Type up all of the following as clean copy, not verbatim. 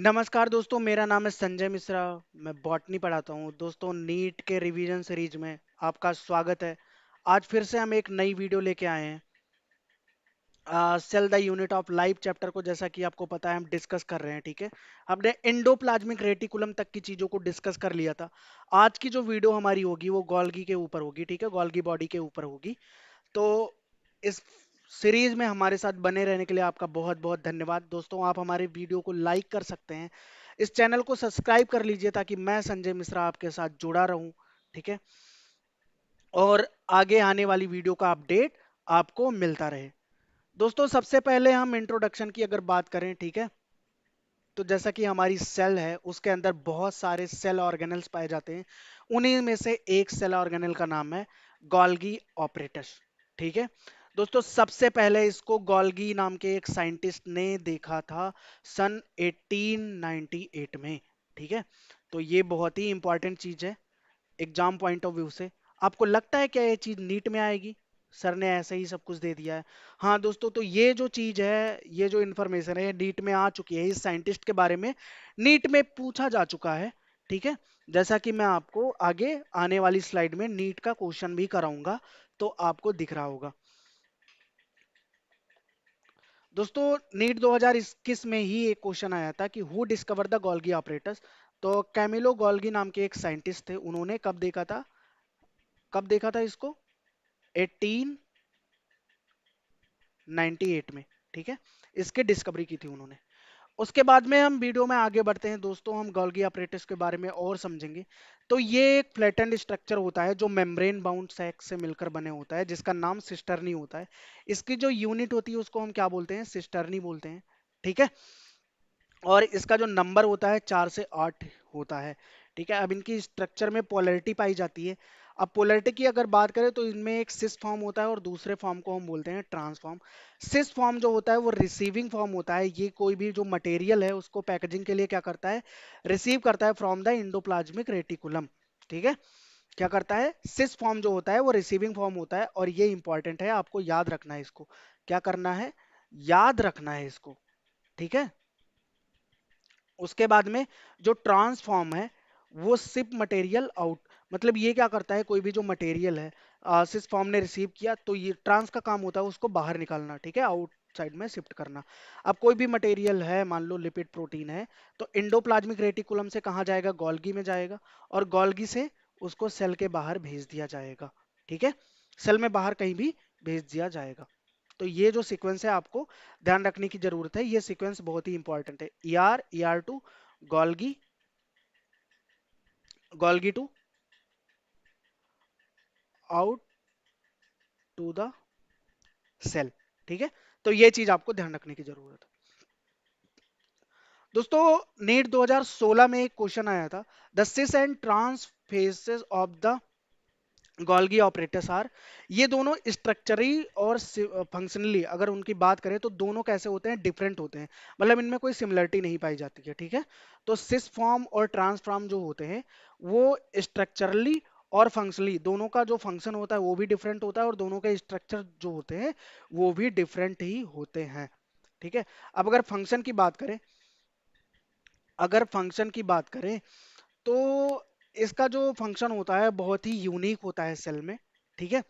नमस्कार दोस्तों, मेरा नाम है संजय मिश्रा। मैं बॉटनी पढ़ाता हूँ। दोस्तों, नीट के रिवीजन सीरीज में आपका स्वागत है। आज फिर से हम एक नई वीडियो लेके आए हैं। Cell the unit of life chapter को, जैसा कि आपको पता है, हम डिस्कस कर रहे हैं। ठीक है, हमने एंडोप्लाज्मिक रेटिकुलम तक की चीजों को डिस्कस कर लिया था। आज की जो वीडियो हमारी होगी वो गोल्गी के ऊपर होगी। ठीक है, गोल्गी बॉडी के ऊपर होगी। तो इस सीरीज में हमारे साथ बने रहने के लिए आपका बहुत बहुत धन्यवाद। दोस्तों, आप हमारे वीडियो को लाइक कर सकते हैं, इस चैनल को सब्सक्राइब कर लीजिए ताकि मैं संजय मिश्रा आपके साथ जुड़ा रहूं। ठीक है, और आगे आने वाली वीडियो का अपडेट आपको मिलता रहे। दोस्तों, सबसे पहले हम इंट्रोडक्शन की अगर बात करें, ठीक है, तो जैसा कि हमारी सेल है उसके अंदर बहुत सारे सेल ऑर्गेनल्स पाए जाते हैं। उन्हीं में से एक सेल ऑर्गेनल का नाम है गोल्गी ऑपरेटस। ठीक है दोस्तों, सबसे पहले इसको गोल्गी नाम के एक साइंटिस्ट ने देखा था सन 1898 में। ठीक है, तो ये बहुत ही इंपॉर्टेंट चीज है एग्जाम पॉइंट ऑफ व्यू से। आपको लगता है क्या ये चीज नीट में आएगी? सर ने ऐसे ही सब कुछ दे दिया है। हाँ दोस्तों, तो ये जो चीज है, ये जो इन्फॉर्मेशन है, ये नीट में आ चुकी है। इस साइंटिस्ट के बारे में नीट में पूछा जा चुका है। ठीक है, जैसा कि मैं आपको आगे आने वाली स्लाइड में नीट का क्वेश्चन भी कराऊंगा, तो आपको दिख रहा होगा। दोस्तों, नीट 2021 में ही एक क्वेश्चन आया था कि who discover the Golgi apparatus. तो कैमिलो गोल्गी नाम के एक साइंटिस्ट थे। उन्होंने कब देखा था? कब देखा था इसको? 1898 में। ठीक है, इसकी डिस्कवरी की थी उन्होंने। उसके बाद में हम वीडियो में आगे बढ़ते हैं। दोस्तों, हम गोल्गी apparatus के बारे में और समझेंगे। तो ये एक फ्लैटेंड स्ट्रक्चर होता है जो मेम्ब्रेन बाउंड सैक से मिलकर बने होता है, जिसका नाम सिस्टर्नी होता है। इसकी जो यूनिट होती है उसको हम क्या बोलते हैं? सिस्टर्नी बोलते हैं। ठीक है, और इसका जो नंबर होता है 4 से 8 होता है। ठीक है, अब इनकी स्ट्रक्चर में पोलैरिटी पाई जाती है। अब पोलैरिटी की अगर बात करें तो इनमें एक सिस फॉर्म होता है और दूसरे फॉर्म को हम बोलते हैं ट्रांसफॉर्म। सिस फॉर्म जो होता है वो रिसीविंग फॉर्म होता है। ये कोई भी जो मटेरियल है उसको पैकेजिंग के लिए क्या करता है? रिसीव करता है फ्रॉम द इंडोप्लाज्मिक रेटिकुलम। ठीक है, क्या करता है? सिस फॉर्म जो होता है वो रिसीविंग फॉर्म होता है, और ये इंपॉर्टेंट है, आपको याद रखना है इसको। क्या करना है? याद रखना है इसको। ठीक है, उसके बाद में जो ट्रांसफॉर्म है वो सिप मटेरियल आउट। मतलब ये क्या करता है? कोई भी जो मटेरियल है सिस फॉर्म ने रिसीव किया, तो ये ट्रांस का काम होता है उसको बाहर निकालना। ठीक है, आउटसाइड में शिफ्ट करना। अब कोई भी मटेरियल है, मान लो लिपिड प्रोटीन है, तो इंडोप्लाज्मिक रेटिकुलम से कहाँ जाएगा? गोल्गी में जाएगा, और गोल्गी से उसको सेल के बाहर भेज दिया जाएगा। ठीक है, सेल में बाहर कहीं भी भेज दिया जाएगा। तो ये जो सीक्वेंस है आपको ध्यान रखने की जरूरत है। ये सीक्वेंस बहुत ही इंपॉर्टेंट है। ER to Golgi, Golgi to out to the cell. ठीक है, तो ये चीज आपको ध्यान रखने की जरूरत है। दोस्तों, नीट 2016 में एक क्वेश्चन आया था, the cis and trans faces of the Golgi operators are. ये दोनों स्ट्रक्चरली और फंक्शनली अगर उनकी बात करें तो दोनों कैसे होते हैं? डिफरेंट होते हैं। मतलब इनमें कोई सिमिलरिटी नहीं पाई जाती है। ठीक है, तो सिस फॉर्म और ट्रांस फॉर्म जो होते हैं वो स्ट्रक्चरली और फंक्शनली दोनों का जो फंक्शन होता है वो भी डिफरेंट होता है, और दोनों के स्ट्रक्चर जो होते हैं वो भी डिफरेंट ही होते हैं। ठीक है, अब अगर फंक्शन की बात करें, अगर फंक्शन की बात करें तो इसका जो फंक्शन होता है बहुत ही यूनिक होता है सेल में। ठीक है,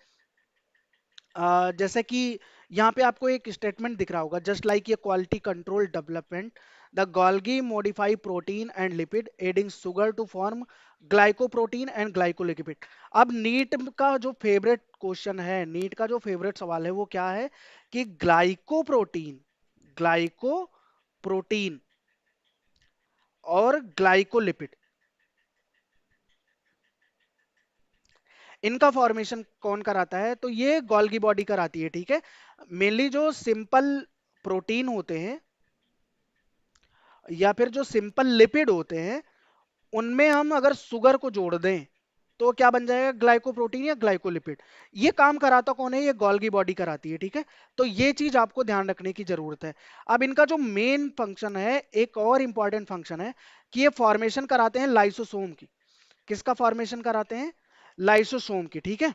जैसे कि यहाँ पे आपको एक स्टेटमेंट दिख रहा होगा, जस्ट लाइक ये quality control development the Golgi modify protein and lipid adding sugar to form glycoprotein and glycolipid. अब नीट का जो फेवरेट क्वेश्चन है, नीट का जो फेवरेट सवाल है वो क्या है? कि ग्लाइकोप्रोटीन, ग्लाइकोप्रोटीन और ग्लाइकोलिपिड, इनका फॉर्मेशन कौन कराता है? तो ये गोल्गी बॉडी कराती है। ठीक है, मेनली जो सिंपल प्रोटीन होते हैं या फिर जो सिंपल लिपिड होते हैं, उनमें हम अगर शुगर को जोड़ दें तो क्या बन जाएगा? ग्लाइकोप्रोटीन या ग्लाइकोलिपिड। ये काम कराता कौन है? ये गोल्गी बॉडी कराती है। ठीक है, तो ये चीज आपको ध्यान रखने की जरूरत है। अब इनका जो मेन फंक्शन है, एक और इंपॉर्टेंट फंक्शन है कि ये फॉर्मेशन कराते हैं लाइसोसोम की। किसका फॉर्मेशन कराते हैं? लाइसोसोम की। ठीक है,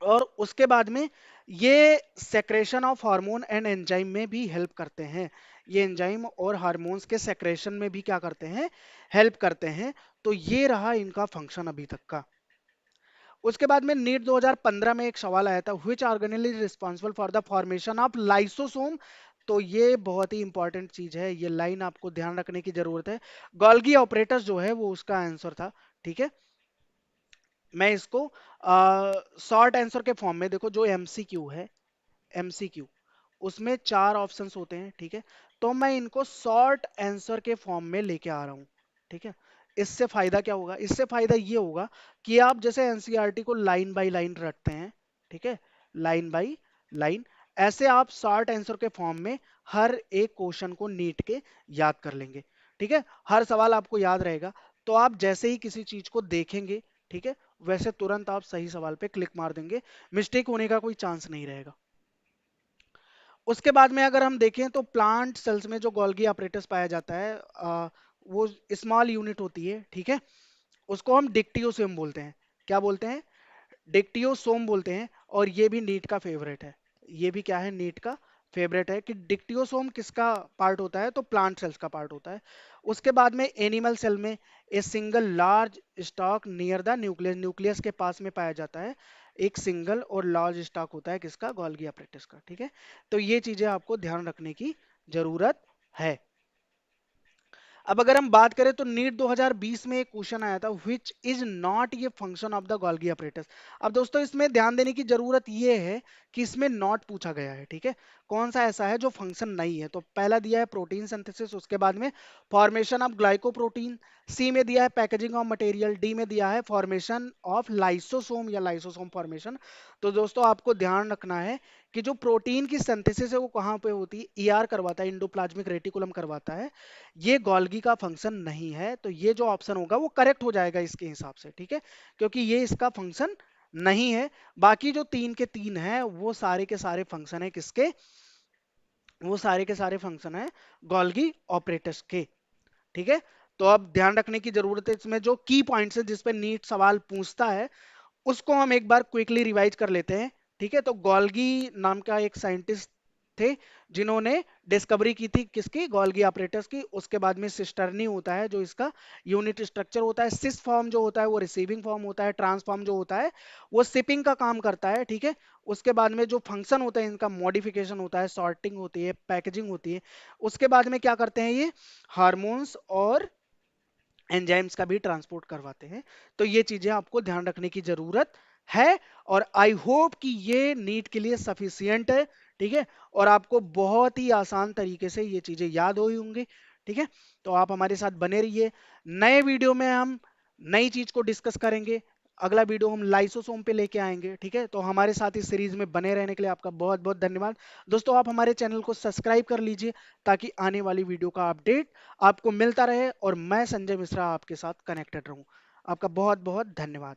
और उसके बाद में ये secretion of hormone and enzyme में भी हेल्प करते हैं। ये एंजाइम और हार्मोन्स के सेक्रेशन में भी क्या करते हैं, हेल्प करते हैं। तो ये रहा इनका फंक्शन अभी तक का। उसके बाद में नीट 2015 में एक सवाल आया था, which organelle is responsible for the formation of lysosome. तो ये बहुत ही इंपॉर्टेंट चीज है, ये लाइन आपको ध्यान रखने की जरूरत है। गोल्गी ऑपरेटस जो है वो उसका आंसर था। ठीक है, मैं इसको शॉर्ट आंसर के फॉर्म में, देखो जो एमसीक्यू है, एमसीक्यू उसमें 4 ऑप्शंस होते हैं। ठीक है, तो मैं इनको शॉर्ट आंसर के फॉर्म में लेके आ रहा हूं। ठीक है, इससे फायदा क्या होगा, इससे फायदा ये होगा कि आप जैसे एनसीईआरटी को लाइन बाय लाइन रखते हैं, ठीक है, लाइन बाय लाइन, ऐसे आप शॉर्ट आंसर के फॉर्म में हर एक क्वेश्चन को नीट के याद कर लेंगे। ठीक है, हर सवाल आपको याद रहेगा। तो आप जैसे ही किसी चीज को देखेंगे, ठीक है, वैसे तुरंत आप सही सवाल पे क्लिक मार देंगे, मिस्टेक होने का कोई चांस नहीं रहेगा। उसके बाद में अगर हम देखें तो प्लांट सेल्स में जो गोल्गी apparatus पाया जाता है, वो स्मॉल यूनिट होती है। ठीक है, उसको हम डिक्टियोसोम बोलते हैं। क्या बोलते हैं, डिक्टियोसोम बोलते हैं। और ये भी नीट का फेवरेट है, ये भी क्या है, नीट का फेवरेट है कि डिक्टियोसोम किसका पार्ट होता है, तो प्लांट सेल्स का पार्ट होता है। उसके बाद में एनिमल सेल में a single large stock near the nucleus, nucleus के पास में पाया जाता है। एक सिंगल और लार्ज स्टॉक होता है किसका, गोल्गी apparatus का। ठीक है, तो ये चीजें आपको ध्यान रखने की जरूरत है। अब अगर हम बात करें तो नीट 2020 में एक क्वेश्चन आया था, व्हिच इज नॉट ये function of the Golgi apparatus। अब दोस्तों इसमें ध्यान देने की जरूरत ये है कि इसमें नॉट पूछा गया है। ठीक है, कौन सा ऐसा है जो फंक्शन नहीं है। तो पहला दिया है प्रोटीन सिंथेसिस, उसके बाद में फॉर्मेशन ऑफ ग्लाइकोप्रोटीन, सी में दिया है पैकेजिंग ऑफ मटेरियल, डी में दिया है फॉर्मेशन ऑफ लाइसोसोम या लाइसोसोम फॉर्मेशन। तो दोस्तों आपको ध्यान रखना है कि जो प्रोटीन की सिंथेसिस है वो कहाँ पे होती है, ईआर करवाता है, इंडोप्लाज्मिक रेटिकुलम करवाता है। ये गोल्गी का फंक्शन नहीं है। तो ये जो ऑप्शन होगा वो करेक्ट हो जाएगा इसके हिसाब से। ठीक है, क्योंकि ये इसका फंक्शन नहीं है। बाकी जो 3 के 3 है वो सारे के सारे फंक्शन है किसके, वो सारे के सारे फंक्शन है गोल्गी ऑपरेटर्स के। ठीक है, तो अब ध्यान रखने की जरूरत है, इसमें जो की पॉइंट्स है जिस पे नीट सवाल पूछता है उसको हम एक बार क्विकली रिवाइज कर लेते हैं। ठीक है, तो गोल्गी नाम का एक साइंटिस्ट थे जिन्होंने डिस्कवरी की थी किसकी, गोल्गी apparatus की। उसके बाद में सिस्टर्नी होता है जो इसका यूनिट स्ट्रक्चर होता है, सिस फॉर्म जो होता है वो रिसीविंग फॉर्म होता है, ट्रांसफॉर्म जो होता है वो शिपिंग का काम करता है। ठीक है, उसके बाद में जो फंक्शन होता है इनका मॉडिफिकेशन होता है, सॉर्टिंग होती है, पैकेजिंग होती है। उसके बाद में क्या करते हैं ये, हार्मोन्स और एंजाइम्स का भी ट्रांसपोर्ट करवाते हैं। तो ये चीजें आपको ध्यान रखने की जरूरत है। और आई होप कि ये नीट के लिए सफिशियंट है। ठीक है, और आपको बहुत ही आसान तरीके से ये चीजें याद हुई होंगी। ठीक है, तो आप हमारे साथ बने रहिए। नए वीडियो में हम नई चीज को डिस्कस करेंगे। अगला वीडियो हम लाइसोसोम पे लेके आएंगे। ठीक है, तो हमारे साथ इस सीरीज में बने रहने के लिए आपका बहुत बहुत धन्यवाद। दोस्तों आप हमारे चैनल को सब्सक्राइब कर लीजिए ताकि आने वाली वीडियो का अपडेट आपको मिलता रहे और मैं संजय मिश्रा आपके साथ कनेक्टेड रहूं। आपका बहुत बहुत धन्यवाद।